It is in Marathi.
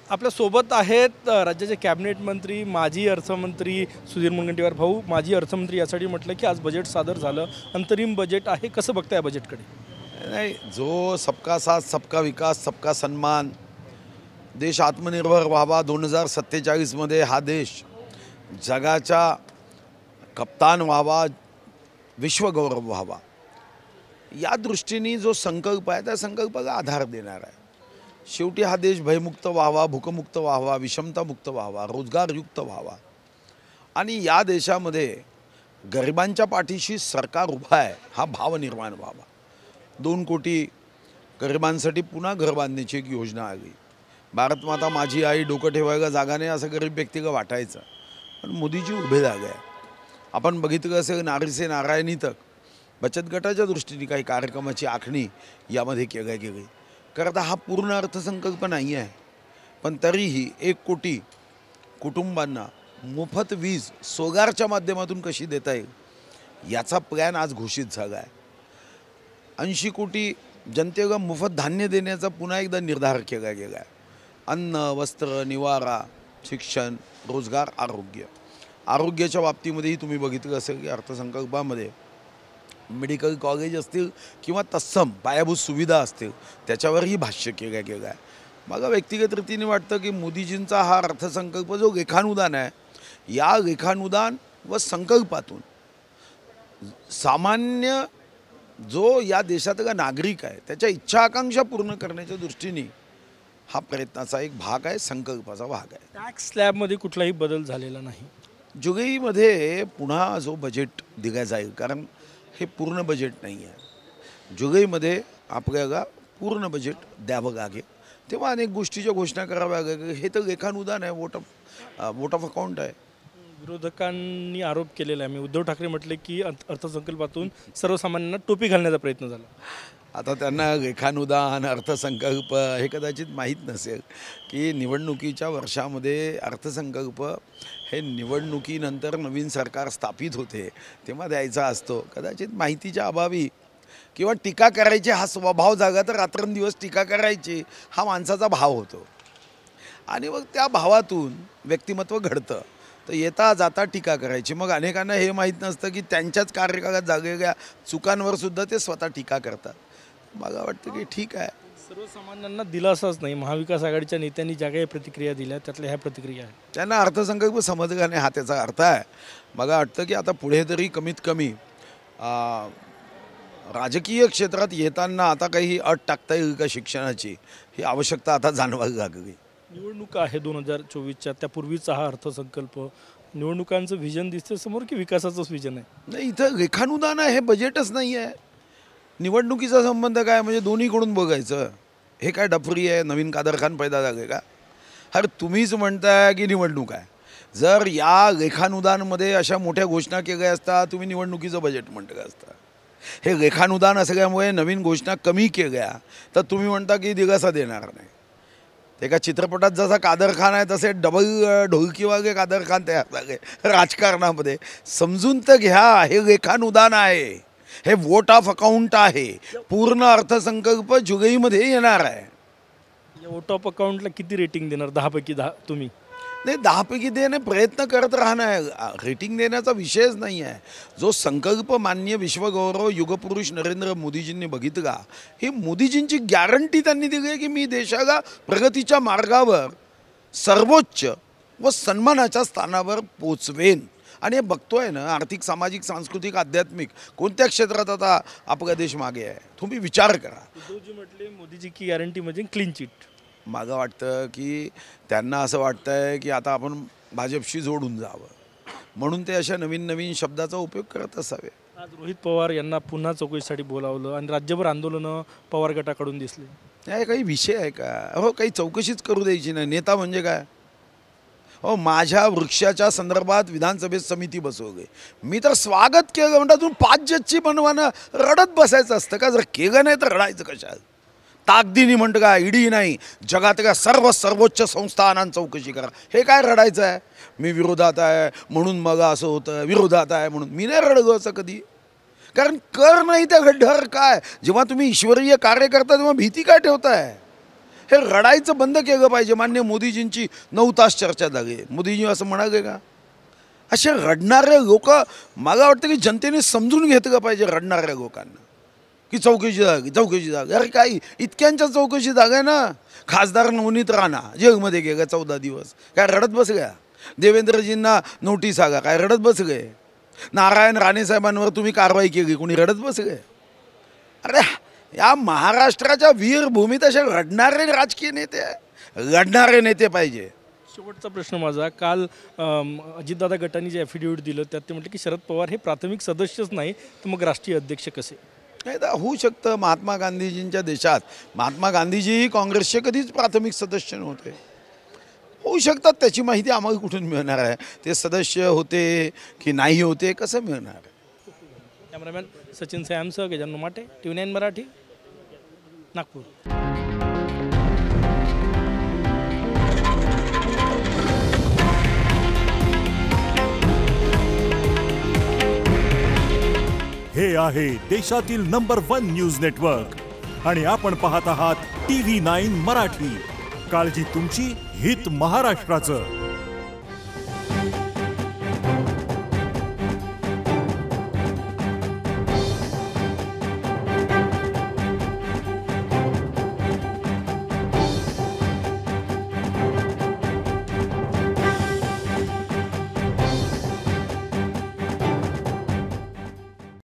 आपल्या सोबत आहेत राज्याचे कॅबिनेट मंत्री, माजी अर्थमंत्री सुधीर मुनगंटीवार. भाऊ, माजी अर्थमंत्री यासाठी म्हटलं की आज बजेट सादर झालं, अंतरिम बजेट आहे. कसं बघताय बजेटकडे? नाही, जो सबका साथ सबका विकास सबका सन्मान, देश आत्मनिर्भर व्हावा 2047मध्ये हा देश जगाचा कप्तान व्हावा, विश्वगौरव व्हावा, या दृष्टीने जो संकल्प आहे त्या संकल्पाला आधार देणार आहे. शेवटी हा देश भयमुक्त व्हावा, भूकमुक्त व्हावा, विषमतामुक्त व्हावा, रोजगारयुक्त व्हावा आणि या देशामध्ये गरिबांच्या पाठीशी सरकार उभा आहे हा भाव निर्माण व्हावा. 2 कोटी गरिबांसाठी पुन्हा घर बांधण्याची एक योजना आली. भारतमाता माझी आई डोकं ठेवायला जागा नाही असं गरीब व्यक्तीला वाटायचं, पण मोदीजी उभे जागे आहे. आपण बघितलं असेल नारी से नारायणी तक बचत गटाच्या दृष्टीने काही कार्यक्रमाची आखणी यामध्ये केली गेली. कारण हा पूर्ण अर्थसंकल्प नाही आहे, पण तरीही 1 कोटी कुटुंबांना मोफत वीज सोलारच्या माध्यमातून कशी देता येईल याचा प्लॅन आज घोषित झाला आहे. 80 कोटी जनतेला मोफत धान्य देण्याचा पुन्हा एकदा निर्धार केला गेला आहे. अन्न, वस्त्र, निवारा, शिक्षण, रोजगार, आरोग्याच्या बाबतीमध्येही तुम्ही बघितलं असेल की अर्थसंकल्पामध्ये मेडिकल कॉलेज असतील किंवा तत्सम पायाभूत सुविधा असतील त्याच्यावरही भाष्य केलं गेलं आहे. मला व्यक्तिगत रीतीने वाटतं की मोदीजींचा हा अर्थसंकल्प जो लेखानुदान आहे, या लेखानुदान व संकल्पातून सामान्य जो या देशातला नागरिक आहे त्याच्या इच्छा आकांक्षा पूर्ण करण्याच्या दृष्टीने हा प्रयत्नाचा एक भाग आहे, संकल्पाचा भाग आहे. टॅक्स स्लॅबमध्ये कुठलाही बदल झालेला नाही. जुलैमध्ये पुन्हा जो बजेट दिला जाईल, कारण हे पूर्ण बजेट नाही आहे. जुलैमध्ये आपल्याला पूर्ण बजेट द्यावं लागेल, तेव्हा अनेक गोष्टीच्या घोषणा कराव्या लागेल. हे तर लेखानुदान आहे, वोट ऑफ अकाउंट आहे. विरोधकांनी आरोप केलेला आहे. मी उद्धव ठाकरे म्हटले की अर्थसंकल्पातून सर्वसामान्यांना टोपी घालण्याचा प्रयत्न झाला. आता त्यांना लेखानुदान, अर्थसंकल्प हे कदाचित माहीत नसेल की निवडणुकीच्या वर्षामध्ये अर्थसंकल्प हे निवडणुकीनंतर नवीन सरकार स्थापित होते तेव्हा द्यायचा असतो. कदाचित माहितीच्या अभावी किंवा टीका करायची हा स्वभाव जागा तर रात्रंदिवस टीका करायची हा माणसाचा भाव होतो आणि मग त्या भावातून व्यक्तिमत्व घडतं. तर येता जाता टीका करायची. मग अनेकांना हे माहीत नसतं की त्यांच्याच कार्यकाळात झालेल्या चुकांवर सुद्धा ते स्वतः टीका करतात. मला वाटतं की ठीक आहे. सर्वसामान्यांना दिलासाच नाही. महाविकास आघाडीच्या नेत्यांनी ज्या काही प्रतिक्रिया दिल्या त्यातल्या ह्या प्रतिक्रिया आहेत. त्यांना अर्थसंकल्प समजला नाही हा त्याचा अर्थ आहे. मला वाटतं की आता पुढे तरी कमीत कमी राजकीय क्षेत्रात येताना आता काही अट टाकता येईल का शिक्षणाची, ही आवश्यकता आता जाणवायला लागली. निवडणुका आहे 2024च्या, त्यापूर्वीचा हा अर्थसंकल्प. निवडणुकांचं व्हिजन दिसतं समोर की विकासाचंच व्हिजन आहे? नाही, इथं लेखानुदान आहे, हे बजेटच नाही आहे. निवडणुकीचा संबंध काय? म्हणजे दोन्हीकडून बघायचं. हे काय डफरी आहे? नवीन कादरखान पैदा झाले का? अरे तुम्हीच म्हणताय की निवडणूक आहे. जर या लेखानुदानमध्ये अशा मोठ्या घोषणा केल्या असता तुम्ही निवडणुकीचं बजेट म्हटलं असतं. हे लेखानुदान असल्यामुळे नवीन घोषणा कमी केल्या तर तुम्ही म्हणता की दिलासा देणार नाही. एका चित्रपटात जसा कादरखान आहे तसे डबल ढोलकीवागे कादरखान तयार झाले राजकारणामध्ये. समजून तर घ्या, हे लेखानुदान आहे, हे वोट ऑफ अकाउंट आहे. पूर्ण अर्थसंकल्प जुलैमध्ये येणार आहे. या वोट ऑफ अकाउंटला किती रेटिंग देणार? 10 पैकी 10 तुम्ही? नाही, 10 पैकी देणे प्रयत्न करत राहणं आहे. रेटिंग देण्याचा विषयच नाही आहे. जो संकल्प माननीय विश्वगौरव युगपुरुष नरेंद्र मोदीजींनी बघितला, ही मोदीजींची गॅरंटी त्यांनी दिली आहे की मी देशाला प्रगतीच्या मार्गावर सर्वोच्च व सन्मानाच्या स्थानावर पोचवेन. आणि हे बघतोय ना, आर्थिक, सामाजिक, सांस्कृतिक, आध्यात्मिक कोणत्या क्षेत्रात आता आपला देश मागे आहे. तुम्ही विचार करा. उद्धवजी म्हटले मोदीजी की गॅरंटी म्हणजे क्लीन चिट. मला वाटतं की त्यांना असं वाटतं आहे की आता आपण भाजपशी जोडून जावं, म्हणून ते अशा नवीन नवीन शब्दाचा उपयोग करत असावे. आज रोहित पवार यांना पुन्हा चौकशीसाठी बोलावलं आणि राज्यभर आंदोलनं पवार गटाकडून दिसली. हे काही विषय आहे का? हो, काही चौकशीच करू द्यायची नाही. नेता म्हणजे काय? हो, माझ्या वृक्षाच्या संदर्भात विधानसभेत समिती बसवली, मी तर स्वागत केलं. म्हणतात तुम्ही 5 जजची बनवानं रडत बसायचं असतं का? जर केलं नाही तर रडायचं कशाला? ताकदीने म्हणतं का ईडी नाही, जगातल्या सर्वोच्च संस्थानांची चौकशी करा. हे काय रडायचं आहे? मी विरोधात आहे म्हणून मग असं होतं, विरोधात आहे म्हणून. मी नाही रडलो असं कधी, कारण कर नाही त्या डर काय. जेव्हा तुम्ही ईश्वरीय कार्य करता तेव्हा भीती काय ठेवताय? हे रडायचं बंद केलं पाहिजे. मान्य मोदीजींची 9 तास चर्चा झाली. मोदीजी असं म्हणाले का? असे रडणारे लोक मला वाटतं की जनतेने समजून घेतलं पाहिजे रडणाऱ्या लोकांना, की चौकशी झाली. अरे काय इतक्यांच्या चौकशी झाल्या ना. खासदार नवनीत राणा जेलमध्ये गेला 14 दिवस, काय रडत बसल्या? देवेंद्रजींना नोटीस आला, काय रडत बसले? नारायण राणे साहेबांवर तुम्ही कारवाई केली, कोणी रडत बसले? अरे या महाराष्ट्राच्या वीरभूमीत असे रडणारे राजकीय नेते, लढणारे नेते पाहिजे. शेवटचा प्रश्न माझा, काल अजितदादा गटांनी जे ॲफिडेव्हिट दिलं त्यात ते म्हटलं की शरद पवार हे प्राथमिक सदस्यच नाही तर मग राष्ट्रीय अध्यक्ष कसे? नाही तर होऊ शकतं. महात्मा गांधीजींच्या देशात महात्मा गांधीजी काँग्रेसचे कधीच प्राथमिक सदस्य नव्हते. होऊ शकतात, त्याची माहिती आम्हाला कुठून मिळणार आहे? ते सदस्य होते की नाही होते कसं मिळणार? कॅमेरामॅन सचिन सॅमसह गजानन माटे, TV9 मराठी, नागपूर. हे आहे देशातील नंबर 1 न्यूज नेटवर्क आणि आपण पाहत आहात TV9 मराठी. काळजी तुमची, हित महाराष्ट्राचं.